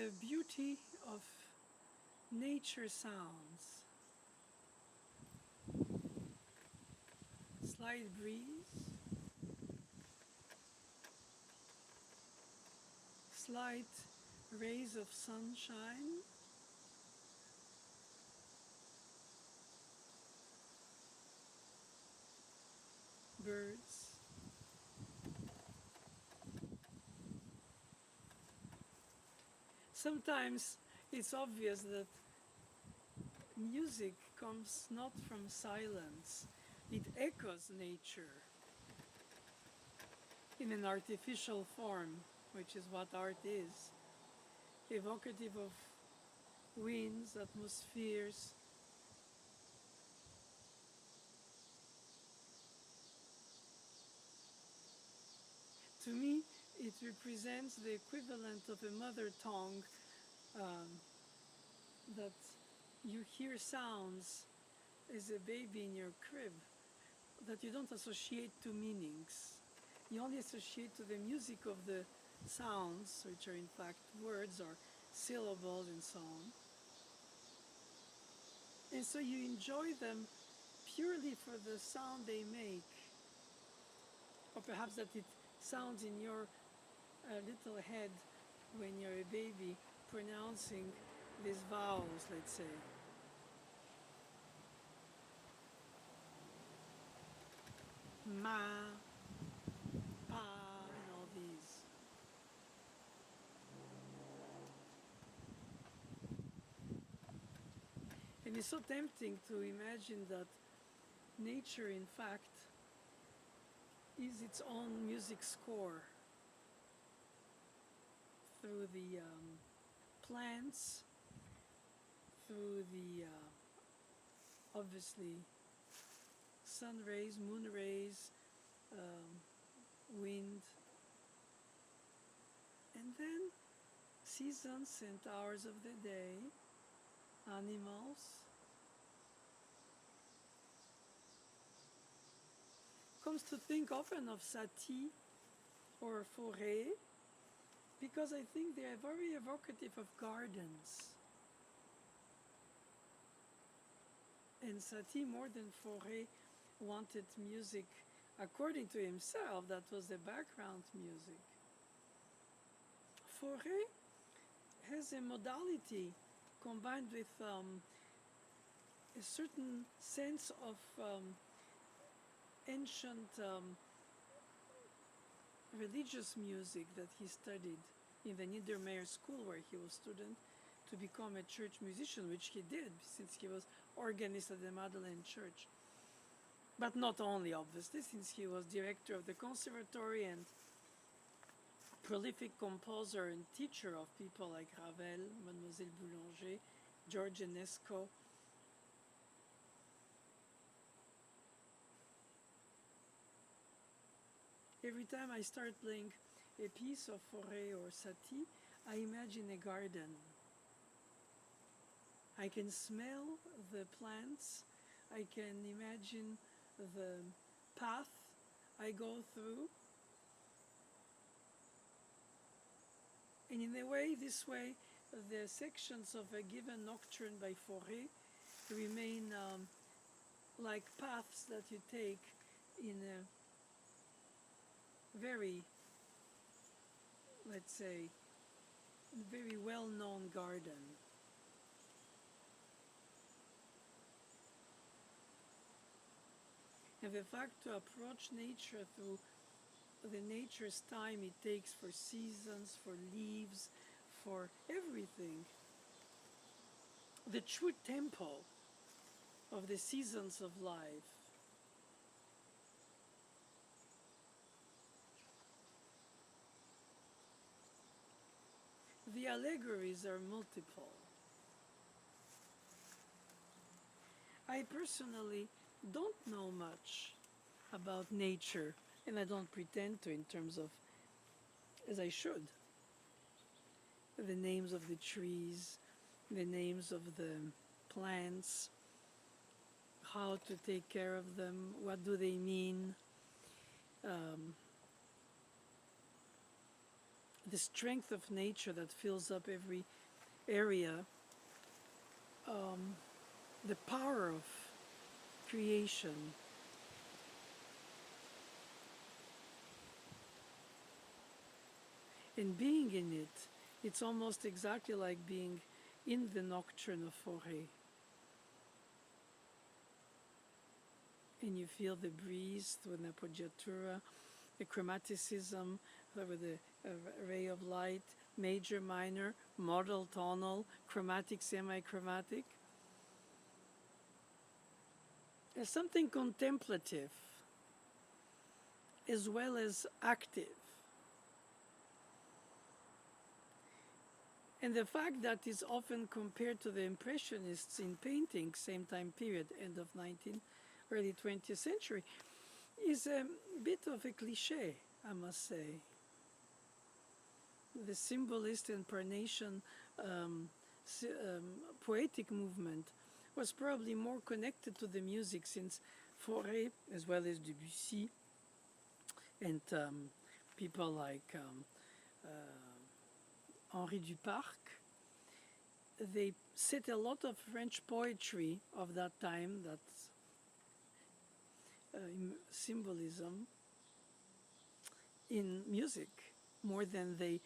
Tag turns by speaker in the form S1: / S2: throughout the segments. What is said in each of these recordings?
S1: the beauty of nature sounds. Slight breeze, slight rays of sunshine, birds. Sometimes it's obvious that music comes not from silence, it echoes nature in an artificial form, which is what art is, evocative of winds, atmospheres. To me, it represents the equivalent of a mother tongue that you hear sounds as a baby in your crib that you don't associate to meanings. You only associate to the music of the sounds, which are in fact words or syllables and so on. And so you enjoy them purely for the sound they make, or perhaps that it sounds in your little head when you're a baby pronouncing these vowels, let's say. Ma, pa, and all these. And it's so tempting to imagine that nature, in fact, is its own music score through the plants, through the obviously sun rays, moon rays, wind, and then seasons and hours of the day, animals. Comes to think often of Satie or Forêt, because I think they are very evocative of gardens. And Satie, more than Forêt, wanted music, according to himself, that was the background music. Forêt has a modality combined with a certain sense of ancient religious music that he studied in the Niedermeyer school where he was student to become a church musician, which he did since he was organist at the Madeleine Church. But not only, obviously, since he was director of the conservatory and prolific composer and teacher of people like Ravel, Mademoiselle Boulanger, George Enesco. Every time I start playing a piece of Forêt or Satie, I imagine a garden. I can smell the plants, I can imagine the path I go through. And in a way, this way, the sections of a given nocturne by Forêt remain like paths that you take in a very, let's say, very well-known garden. And the fact to approach nature through the nature's time it takes for seasons, for leaves, for everything. The true tempo of the seasons of life. The allegories are multiple. I personally don't know much about nature, and I don't pretend to in terms of, as I should, the names of the trees, the names of the plants, how to take care of them, what do they mean, the strength of nature that fills up every area, the power of creation. And being in it, it's almost exactly like being in the nocturne of Forêt. And you feel the breeze, the appoggiatura, the chromaticism, with the ray of light, major, minor, modal, tonal, chromatic, semi-chromatic. There's something contemplative as well as active. And the fact that is often compared to the Impressionists in painting, same time period, end of 19th, early 20th century, is a bit of a cliche, I must say. The symbolist and Parnassian poetic movement was probably more connected to the music, since Fauré, as well as Debussy, and people like Henri Duparc, they set a lot of French poetry of that time, that symbolism, in music, more than they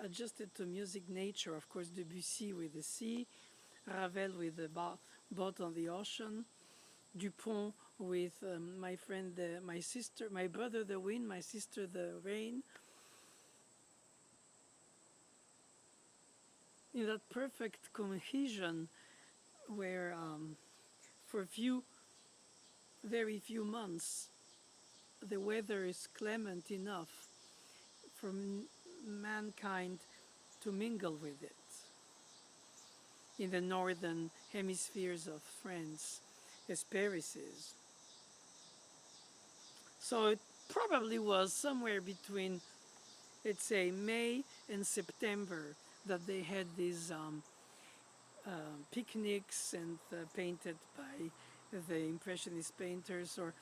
S1: adjusted to music nature. Of course, Debussy with the sea, Ravel with the boat on the ocean, Dupont with my friend, my sister, my brother the wind, my sister the rain. In that perfect cohesion where for very few months, the weather is clement enough for mankind to mingle with it. In the northern hemispheres of France, as Paris is. So it probably was somewhere between, let's say, May and September that they had these picnics and painted by the Impressionist painters, or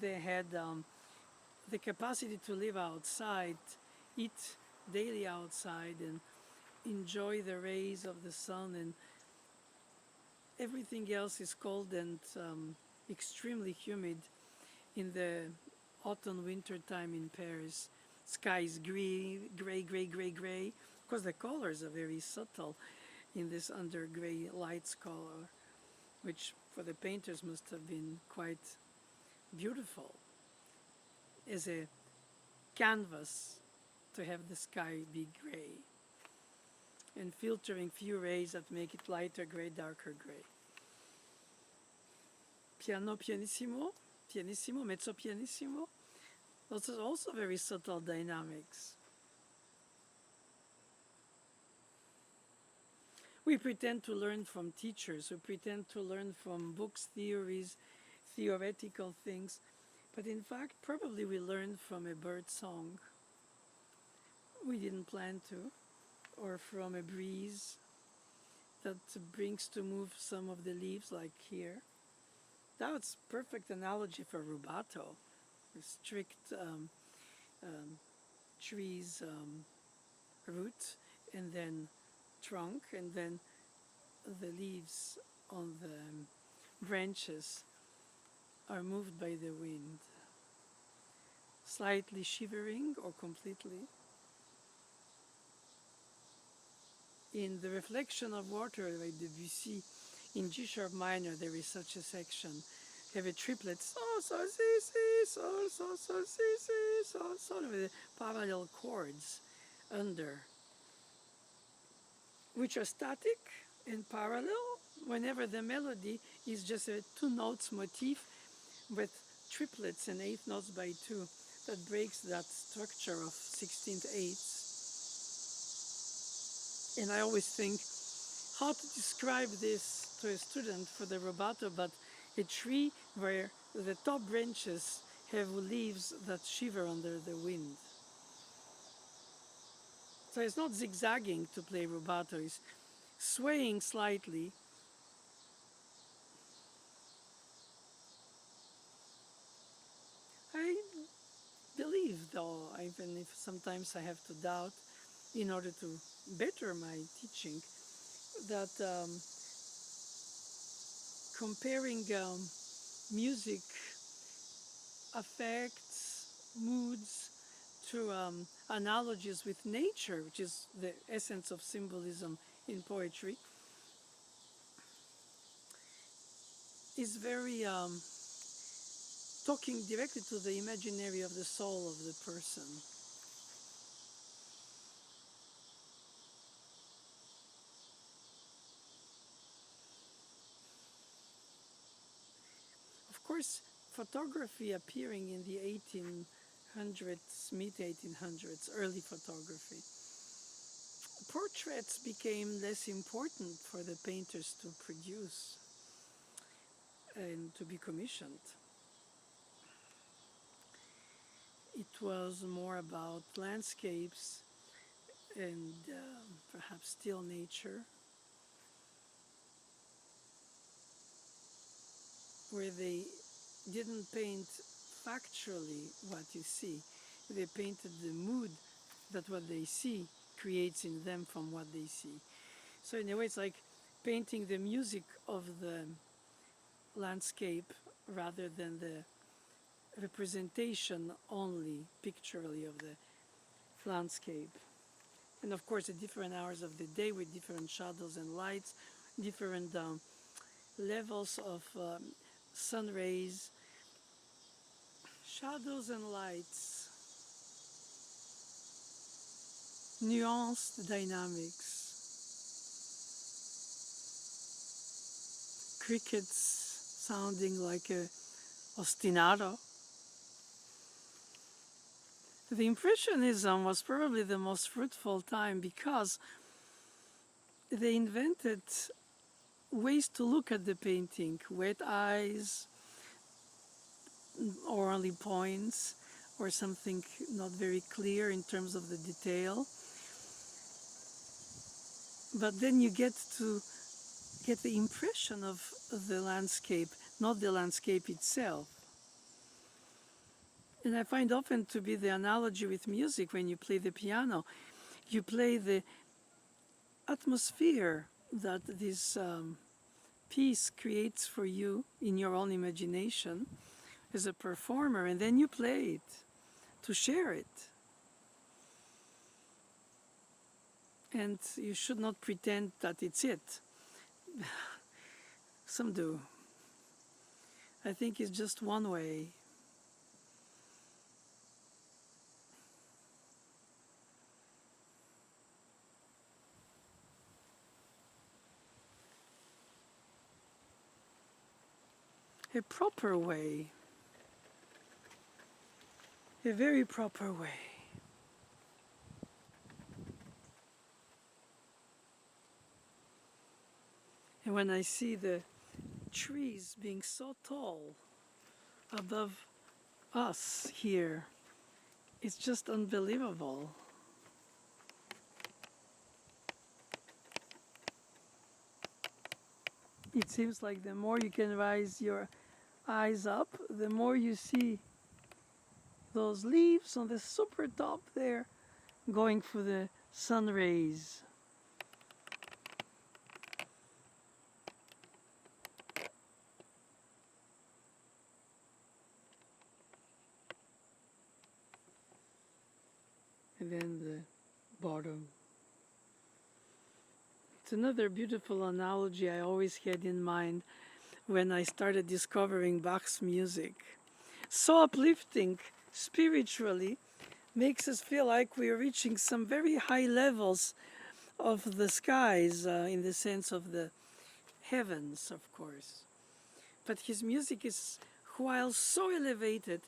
S1: they had the capacity to live outside, eat daily outside, and enjoy the rays of the sun, and everything else is cold and extremely humid in the autumn winter time in Paris. Sky is gray, gray, gray, gray, gray. Of course, the colors are very subtle in this under gray lights color, which for the painters must have been quite beautiful as a canvas to have the sky be gray and filtering few rays that make it lighter gray, darker gray. Piano pianissimo, pianissimo, mezzo pianissimo. Those are also very subtle dynamics. We pretend to learn from teachers, we pretend to learn from books, theories, theoretical things, but in fact, probably we learned from a bird song we didn't plan to, or from a breeze that brings to move some of the leaves, like here. That's perfect analogy for rubato, a strict trees root, and then trunk, and then the leaves on the branches are moved by the wind, slightly shivering or completely. In the reflection of water by Debussy, in G sharp minor, there is such a section. You have a triplet, sol, sol, si, si, sol, sol, sol, si, si, sol, sol, with parallel chords under, which are static and parallel whenever the melody is just a two notes motif with triplets and eighth notes by two that breaks that structure of 16th eighths. And I always think how to describe this to a student for the rubato, but a tree where the top branches have leaves that shiver under the wind. So it's not zigzagging to play rubato, it's swaying slightly. I believe, though, even if sometimes I have to doubt, in order to better my teaching, that comparing music affects moods to analogies with nature, which is the essence of symbolism in poetry, is very talking directly to the imaginary of the soul of the person. Of course, photography appearing in the 1800s, mid 1800s, early photography, portraits became less important for the painters to produce and to be commissioned. It was more about landscapes and perhaps still nature, where they didn't paint factually what you see. They painted the mood that what they see creates in them from what they see. So in a way, it's like painting the music of the landscape rather than the representation only pictorially of the landscape. And of course, at different hours of the day with different shadows and lights, different levels of sun rays, shadows and lights, nuanced dynamics, crickets sounding like a ostinato. The Impressionism was probably the most fruitful time because they invented ways to look at the painting, wet eyes, or only points, or something not very clear in terms of the detail. But then you get to get the impression of the landscape, not the landscape itself. And I find often to be the analogy with music when you play the piano. You play the atmosphere that this piece creates for you in your own imagination as a performer, and then you play it to share it. And you should not pretend that it's it. Some do. I think it's just one way. A proper way. A very proper way. And when I see the trees being so tall above us here, it's just unbelievable. It seems like the more you can raise your eyes up, the more you see those leaves on the super top there going for the sun rays. And then the bottom. It's another beautiful analogy I always had in mind when I started discovering Bach's music. So uplifting spiritually, makes us feel like we're reaching some very high levels of the skies, in the sense of the heavens, of course. But his music is, while so elevated,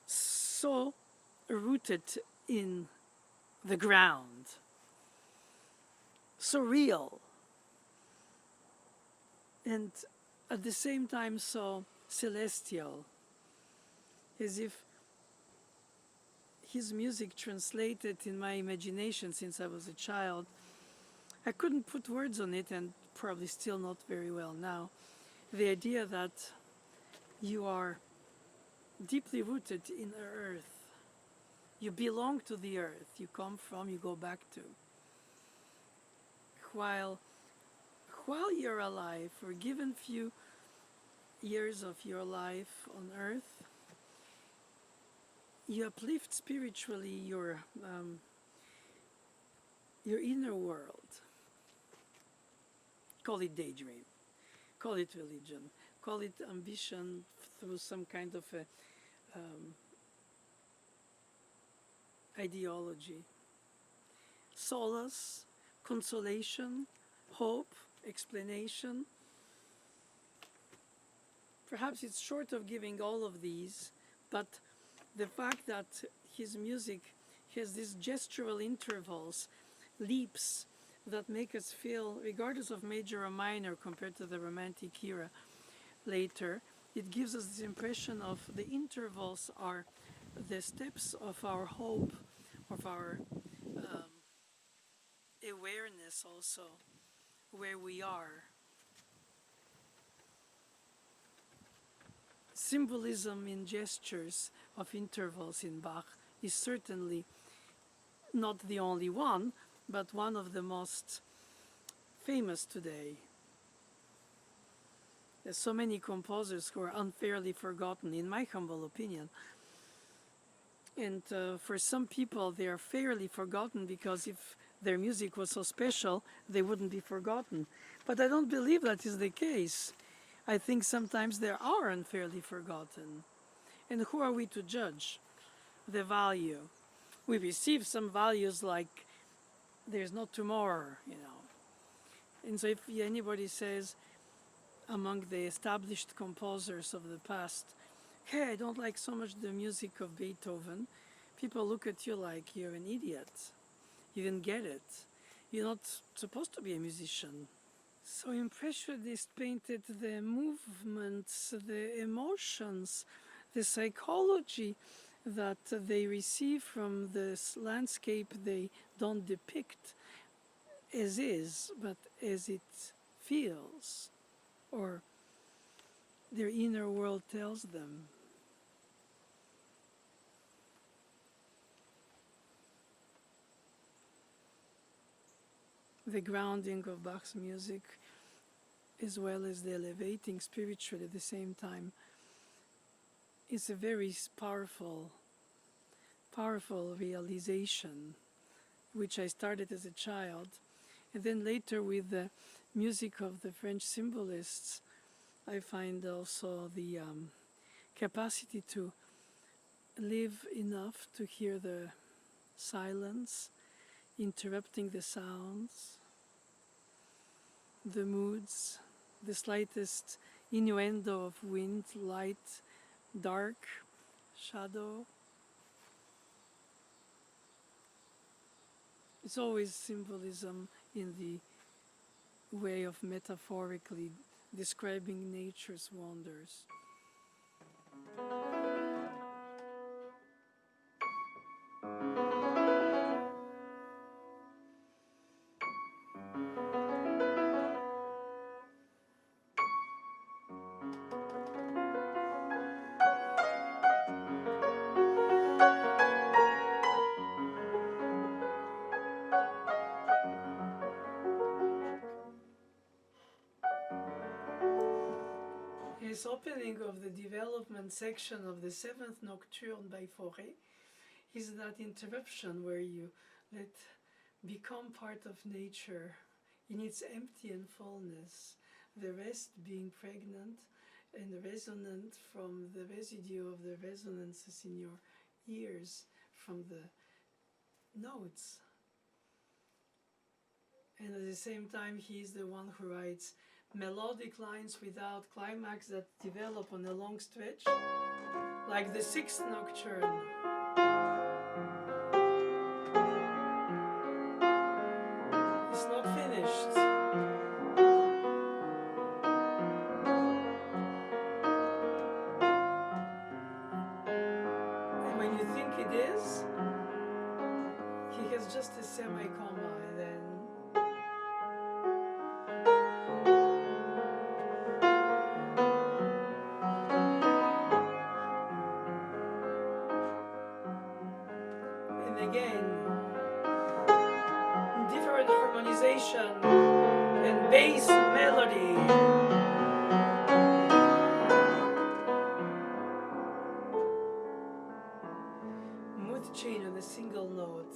S1: so rooted in the ground, so real, and at the same time so celestial, as if his music translated in my imagination since I was a child. I couldn't put words on it, and probably still not very well now. The idea that you are deeply rooted in the earth. You belong to the earth. You come from, you go back to. While you're alive, for given few years of your life on earth, you uplift spiritually your inner world. Call it daydream, call it religion, call it ambition through some kind of a ideology. Solace, consolation, hope, explanation. Perhaps it's short of giving all of these, but the fact that his music has these gestural intervals, leaps that make us feel, regardless of major or minor compared to the Romantic era later, it gives us this impression of the intervals are the steps of our hope, of our awareness also, where we are. Symbolism in gestures of intervals in Bach is certainly not the only one, but one of the most famous today. There's so many composers who are unfairly forgotten, in my humble opinion. And for some people, they are fairly forgotten because if their music was so special, they wouldn't be forgotten. But I don't believe that is the case. I think sometimes they are unfairly forgotten. And who are we to judge the value? We receive some values like there's no tomorrow, you know. And so if anybody says among the established composers of the past, hey, I don't like so much the music of Beethoven, people look at you like you're an idiot. You didn't get it. You're not supposed to be a musician. So Impressionists painted the movements, the emotions, the psychology that they receive from this landscape they don't depict as is, but as it feels, or their inner world tells them. The grounding of Bach's music, as well as the elevating spiritually at the same time, is a very powerful realization, which I started as a child. And then later with the music of the French symbolists, I find also the capacity to live enough to hear the silence, interrupting the sounds, the moods, the slightest innuendo of wind, light, dark, shadow. It's always symbolism in the way of metaphorically describing nature's wonders. His opening of the development section of the seventh nocturne by Fauré is that interruption where you let become part of nature in its empty and fullness, the rest being pregnant and resonant from the residue of the resonances in your ears from the notes. And at the same time, he is the one who writes melodic lines without climax that develop on a long stretch, like the sixth nocturne. It's not finished. And when you think it is, he has just a semi-comma, and then harmonization and bass melody. Mood change on a single note.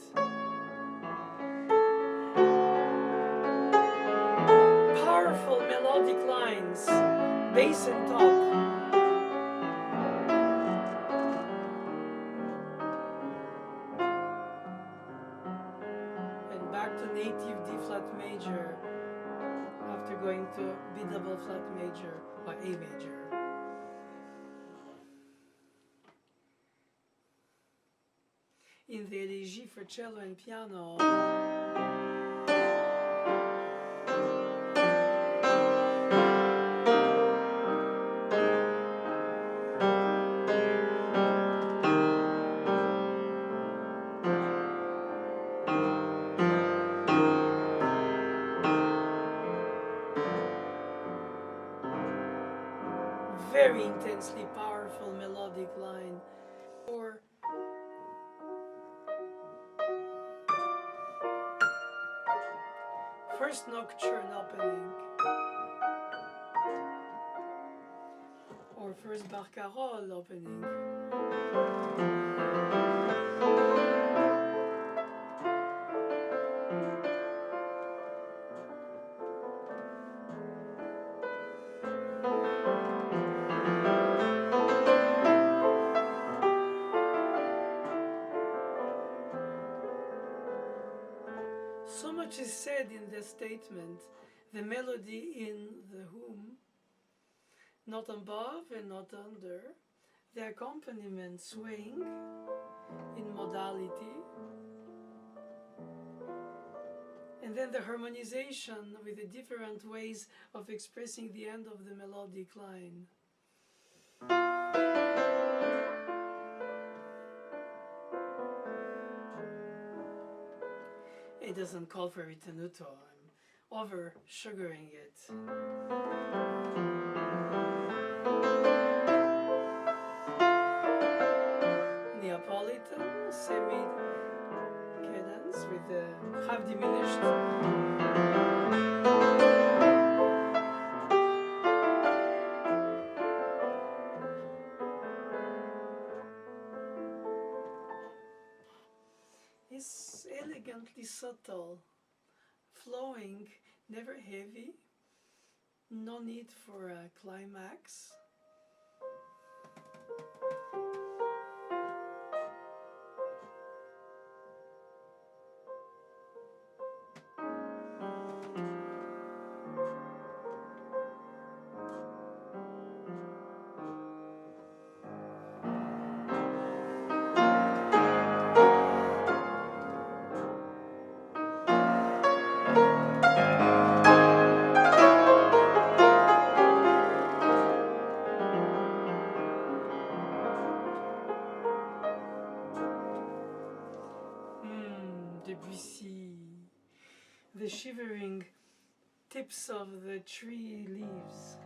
S1: Powerful melodic lines, bass and top. And back to native D flat major after going to B double flat major or A major. In the Elegie for cello and piano, very intensely powerful melodic line. Or first nocturne opening, or first barcarolle opening. So much is said in the statement, the melody in the whom, not above and not under, the accompaniment swaying in modality, and then the harmonization with the different ways of expressing the end of the melodic line. It doesn't call for ritenuto, I'm over sugaring it. Neapolitan, semi-cadence with the half diminished. It's elegantly subtle, flowing, never heavy, no need for a climax. Debussy, the shivering tips of the tree leaves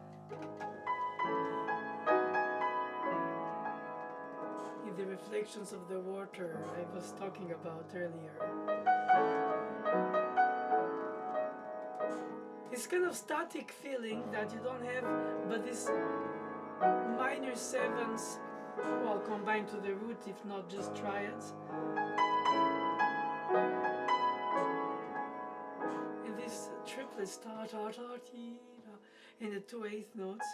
S1: in the reflections of the water I was talking about earlier. This kind of static feeling that you don't have, but this minor sevenths, well, combined to the root, if not just triads. And this triplets, ta ta ta ti, in the 2/8 notes.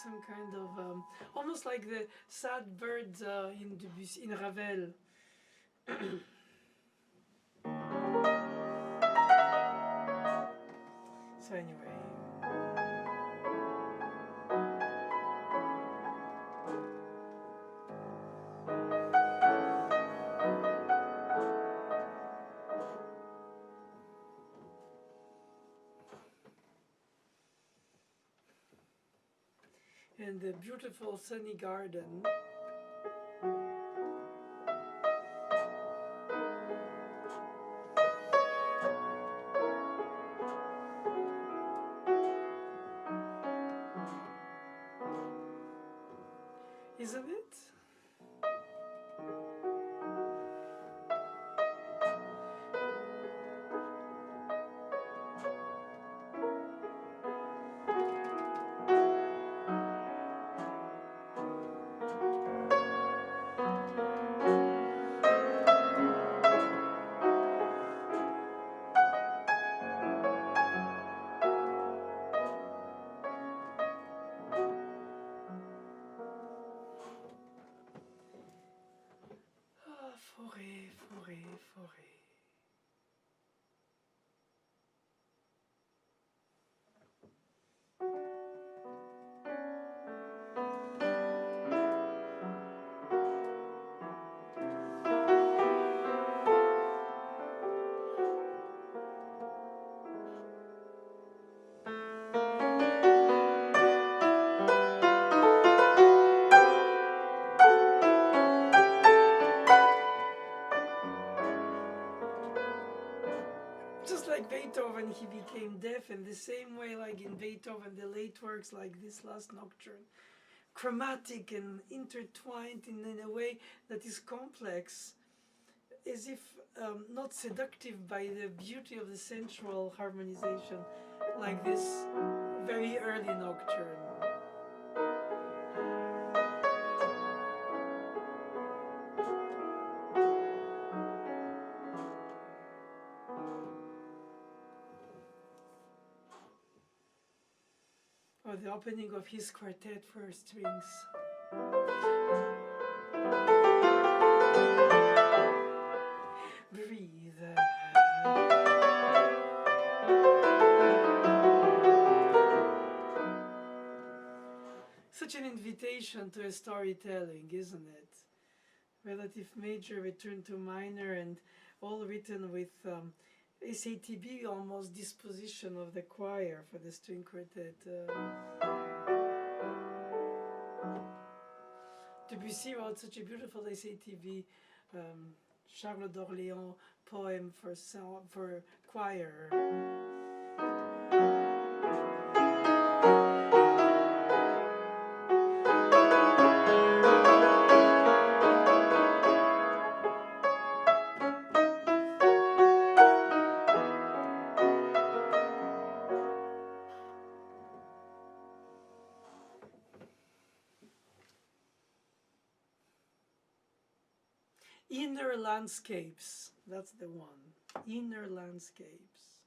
S1: Some kind of almost like the sad birds in Debussy, in Ravel. So anyway. And the beautiful sunny garden. Isn't it? Forêt, forêt, forêt. Just like Beethoven, he became deaf in the same way, like in Beethoven, the late works like this last nocturne, chromatic and intertwined in a way that is complex, as if not seductive by the beauty of the sensual harmonization, like this very early nocturne. Or the opening of his quartet for strings. Breathe. Such an invitation to a storytelling, isn't it? Relative major return to minor, and all written with SATB almost disposition of the choir for the string quartet. Debussy wrote such a beautiful SATB Charles d'Orléans poem for choir. Inner landscapes, that's the one. Inner landscapes.